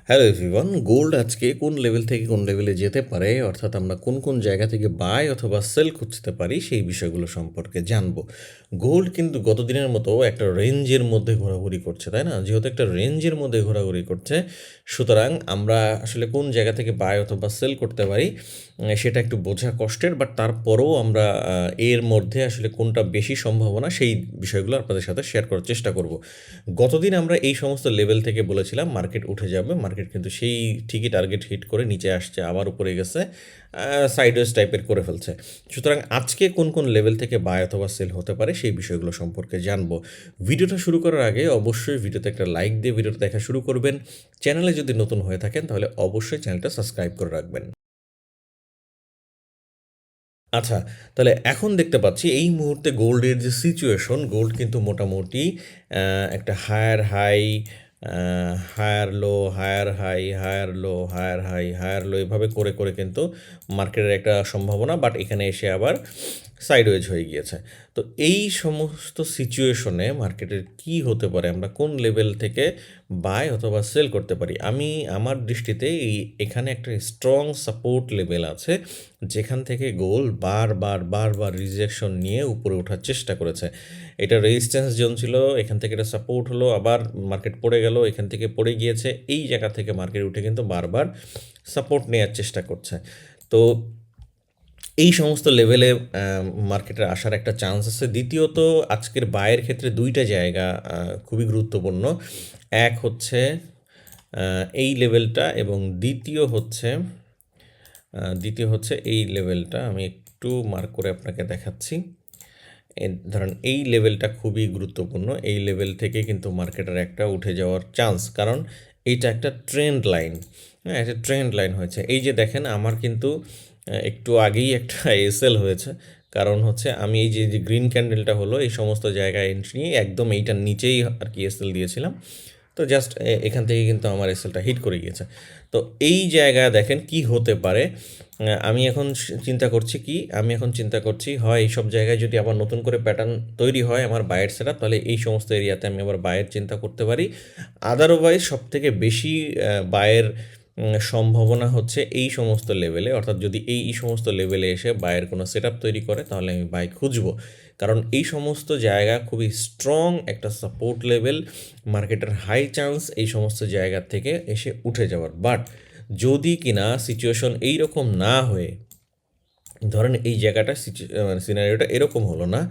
Hello everyone, gold আজকে কোন level থেকে কোন লেভেলে যেতে পারে, অর্থাৎ আমরা কোন কোন জায়গা থেকে বাই অথবা সেল করতে পারি সেই বিষয়গুলো সম্পর্কে জানবো। গোল্ড কিন্তু গত দিনের মতো একটা রেঞ্জের মধ্যে ঘোরাঘুরি করছে, তাই না? যেহেতু একটা রেঞ্জের মধ্যে ঘোরাঘুরি করছে, সুতরাং আমরা আসলে কোন জায়গা থেকে বাই অথবা সেল করতে পারি সেটা একটু বোঝা কষ্টের, বাট তারপরেও আমরা এর মধ্যে আসলে কোনটা বেশি সম্ভাবনা সেই বিষয়গুলো আপনাদের সাথে শেয়ার করার চেষ্টা করব। গতদিন আমরা এই সমস্ত লেভেল থেকে বলেছিলাম মার্কেট উঠে যাবে, মার্কেট কিন্তু সেই ঠিকই টার্গেট হিট করে নিচে আসছে, আবার উপরে গেছে, সাইডওয়েজ টাইপের করে ফেলছে। সুতরাং আজকে কোন কোন লেভেল থেকে বাই অথবা সেল হতে পারে সেই বিষয়গুলো সম্পর্কে জানবো। ভিডিওটা শুরু করার আগে অবশ্যই ভিডিওতে একটা লাইক দিয়ে ভিডিওটা দেখা শুরু করবেন। চ্যানেলে যদি নতুন হয়ে থাকেন তাহলে অবশ্যই চ্যানেলটা সাবস্ক্রাইব করে রাখবেন। আচ্ছা, তাহলে এখন দেখতে পাচ্ছি এই মুহূর্তে গোল্ডের যে সিচুয়েশন, গোল্ড কিন্তু মোটামুটি একটা higher high, higher low, higher high, higher low, higher high, higher low এভাবে করে করে কিন্তু মার্কেটের একটা সম্ভাবনা, বাট এখানে এসে আবার সাইডওয়েজ হয়ে গিয়েছে। তো এই সমস্ত সিচুয়েশনে মার্কেটের কি হতে পারে, আমরা কোন লেভেল থেকে বাই অথবা সেল করতে পারি? আমি আমার দৃষ্টিতে এখানে একটা স্ট্রং সাপোর্ট লেভেল আছে, যেখান থেকে গোল্ড বারবার বারবার রিজেকশন নিয়ে উপরে ওঠার চেষ্টা করেছে। এটা রেজিস্ট্যান্স জোন ছিল, এখান থেকে এটা সাপোর্ট হলো, আবার মার্কেট পড়ে গেল, এখান থেকে পড়ে গিয়েছে, এই জায়গা থেকে মার্কেট উঠে কিন্তু বারবার সাপোর্ট নেওয়ার চেষ্টা করছে। তো এই সমস্ত লেভেলে মার্কেটের আসার একটা চান্স আছে। দ্বিতীয়ত, আজকের বায়ের ক্ষেত্রে দুইটা জায়গা খুবই গুরুত্বপূর্ণ। এক হচ্ছে এই লেভেলটা, এবং দ্বিতীয় হচ্ছে এই লেভেলটা। আমি একটু মার্ক করে আপনাকে দেখাচ্ছি। ধরেন এই লেভেলটা খুবই গুরুত্বপূর্ণ। এই লেভেল থেকে কিন্তু মার্কেটের একটা উঠে যাওয়ার চান্স, কারণ এইটা একটা ট্রেন্ড লাইন। হ্যাঁ, একটা ট্রেন্ড লাইন হয়েছে। এই যে দেখেন, আমার কিন্তু একটু আগেই একটা এসএল হয়েছে, কারণ হচ্ছে আমি এই যে যে গ্রিন ক্যান্ডেলটা হলো, এই সমস্ত জায়গায় এন্ট্রি নিয়ে একদম এইটার নিচেই আর কি এসএল দিয়েছিলাম। তো জাস্ট এখান থেকে কিন্তু আমার এসএলটা হিট করে গিয়েছে। তো এই জায়গায় দেখেন কি হতে পারে। আমি এখন চিন্তা করছি হয় এইসব জায়গায় যদি আবার নতুন করে প্যাটার্ন তৈরি হয় আমার বায়ের সেটআপ, তাহলে এই সমস্ত এরিয়াতে আমি আবার বায়ের চিন্তা করতে পারি। আদারওয়াইজ সবথেকে বেশি বায়ের সম্ভাবনা হচ্ছে এই সমস্ত লেভেলে, অর্থাৎ যদি এই সমস্ত লেভেলে এসে বায়ের কোনো সেটআপ তৈরি করে তাহলে আমি বাই খুঁজবো, কারণ এই সমস্ত জায়গা খুবই স্ট্রং একটা সাপোর্ট লেভেল। মার্কেটের হাই চান্স এই সমস্ত জায়গা থেকে এসে উঠে যাওয়ার। বাট যদি কিনা সিচুয়েশন এইরকম না হয়ে, ধরেন এই জায়গাটা মানে সিনারিওটা এরকম হলো না,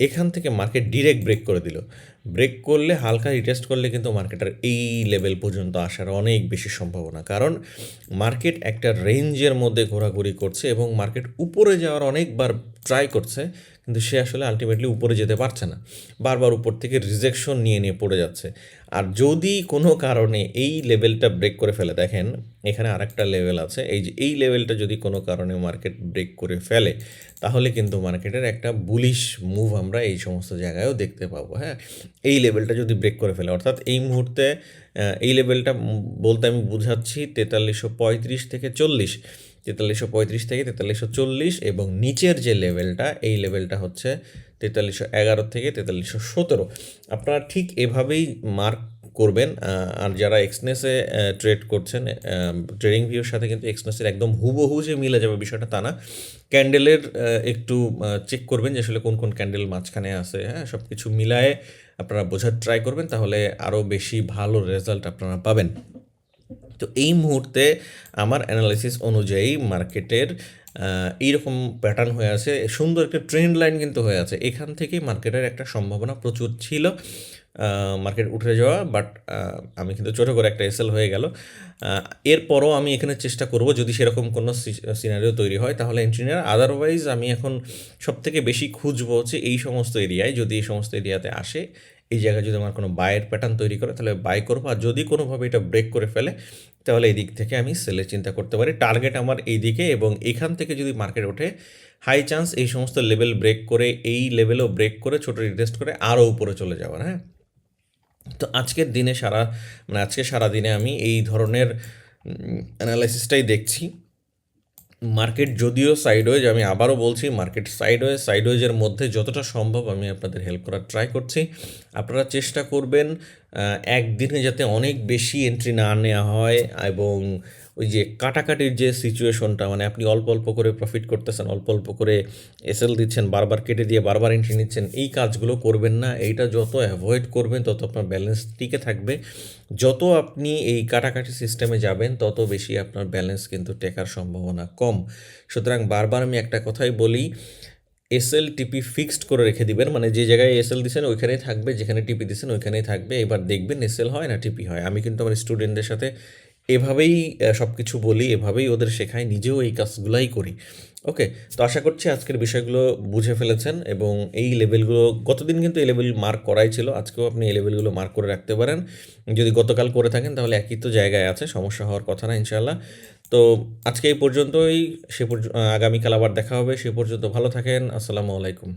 এখান থেকে মার্কেট ডিরেক্ট ব্রেক করে দিল, ব্রেক করলে হালকা রিটেস্ট করলে কিন্তু মার্কেটের এই লেভেল পর্যন্ত আসার অনেক বেশি সম্ভাবনা, কারণ মার্কেট একটা রেঞ্জের মধ্যে ঘোরাঘুরি করছে এবং মার্কেট উপরে যাওয়ার অনেকবার ট্রাই করছে, কিন্তু সে আসলে আলটিমেটলি উপরে যেতে পারছে না, বারবার উপর থেকে রিজেকশন নিয়ে নিয়ে পড়ে যাচ্ছে। আর যদি কোনো কারণে এই লেভেলটা ব্রেক করে ফেলে, দেখেন এখানে আরেকটা লেভেল আছে, এই যে এই লেভেলটা যদি কোনো কারণে মার্কেট ব্রেক করে ফেলে, তাহলে কিন্তু মার্কেটের একটা বুলিশ মুভ আমরা এই সমস্ত জায়গায়ও দেখতে পাবো। হ্যাঁ, এই লেভেলটা যদি ব্রেক করে ফেলে, অর্থাৎ এই মুহূর্তে এই লেভেলটা বলতে আমি বুঝাচ্ছি 4335 থেকে 40, 4335 থেকে 4340, এবং নিচের যে লেভেলটা, এই লেভেলটা হচ্ছে 4311 থেকে 4317। আপনারা ঠিক এভাবেই মার্ক করবেন। আর যারা এক্সনেসে ট্রেড করছেন, ট্রেডিং ভিউর সাথে কিন্তু এক্সনেসের একদম হুবহু যে মিলে যাবে বিষয়টা তা না। ক্যান্ডেলের একটু চেক করবেন যে আসলে কোন কোন ক্যান্ডেল মাঝখানে আছে। হ্যাঁ, সব কিছু মিলায়ে আপনারা বোঝার ট্রাই করবেন, তাহলে আরও বেশি ভালো রেজাল্ট আপনারা পাবেন। তো এই মুহূর্তে আমার অ্যানালাইসিস অনুযায়ী মার্কেটের এইরকম প্যাটার্ন হয়ে আছে, সুন্দর একটা ট্রেন্ড লাইন কিন্তু হয়ে আছে, এখান থেকেই মার্কেটের একটা সম্ভাবনা প্রচুর ছিল মার্কেট উঠে যাওয়া, বাট আমি কিন্তু ছোটো করে একটা এসএল হয়ে গেল। এরপরও আমি এখানে চেষ্টা করব, যদি সেরকম কোনো সিনারিও তৈরি হয় তাহলে এন্ট্রি নেওয়ার। আদারওয়াইজ আমি এখন সবথেকে বেশি খুঁজবো হচ্ছে এই সমস্ত এরিয়ায়, যদি এই সমস্ত এরিয়াতে আসে, এই জায়গায় যদি আমার কোনো বায়ের প্যাটার্ন তৈরি করে তাহলে বাই করবো, আর যদি কোনোভাবে এটা ব্রেক করে ফেলে তাহলে এই দিক থেকে আমি সেলের চিন্তা করতে পারি। টার্গেট আমার এই দিকে, এবং এখান থেকে যদি মার্কেট ওঠে, হাই চান্স এই সমস্ত লেভেল ব্রেক করে, এই লেভেলও ব্রেক করে ছোটো রিটেস্ট করে আরও উপরে চলে যাওয়ার। হ্যাঁ, তো আজকে সারাদিনে আমি এই ধরনের অ্যানালাইসিসটাই দেখছি। মার্কেট যদিও সাইডওয়েজ, আমি আবারও বলছি মার্কেট সাইডওয়েজের মধ্যে যতটা সম্ভব আমি আপনাদের হেল্প করার ট্রাই করছি। আপনারা চেষ্টা করবেন একদিনে যাতে অনেক বেশি এন্ট্রি না নেওয়া হয় এবং ওই যে কাটাকাটির যে সিচুয়েশনটা মানে আপনি অল্প অল্প করে প্রফিট করতেছেন, অল্প অল্প করে এসএল দিচ্ছেন, বারবার কেটে দিয়ে বারবার এন্ট্রি নিচ্ছেন, এই কাজগুলো করবেন না। এইটা যত অ্যাভয়েড করবেন তত আপনার ব্যালেন্স টিকে থাকবে। যত আপনি এই কাটাকাটি সিস্টেমে যাবেন তত বেশি আপনার ব্যালেন্স কিন্তু টেকার সম্ভাবনা কম। সুতরাং বারবার আমি একটা কথাই বলি, এসএল টিপি ফিক্সড করে রেখে দিবেন, মানে যে জায়গায় এসএল দিয়েছেন ওইখানেই থাকবে, যেখানে টিপি দিয়েছেন ওইখানেই থাকবে। এবার দেখবেন এসএল হয় না টিপি হয়। আমি কিন্তু আমার স্টুডেন্টদের সাথে এভাবেই সব কিছু বলি, এভাবেই ওদের শেখাই, নিজেও এই কাজগুলাই করি। ওকে, তো আশা করছি আজকের বিষয়গুলো বুঝে ফেলেছেন এবং এই লেভেলগুলো গতদিন কিন্তু এই লেভেল মার্ক করাই ছিল, আজকেও আপনি এই লেভেলগুলো মার্ক করে রাখতে পারেন। যদি গতকাল করে থাকেন তাহলে একই তো জায়গায় আছে, সমস্যা হওয়ার কথা না ইনশাআল্লাহ। তো আজকে এই পর্যন্তই, আগামীকাল আবার দেখা হবে। সে পর্যন্ত ভালো থাকেন। আসসালামু আলাইকুম।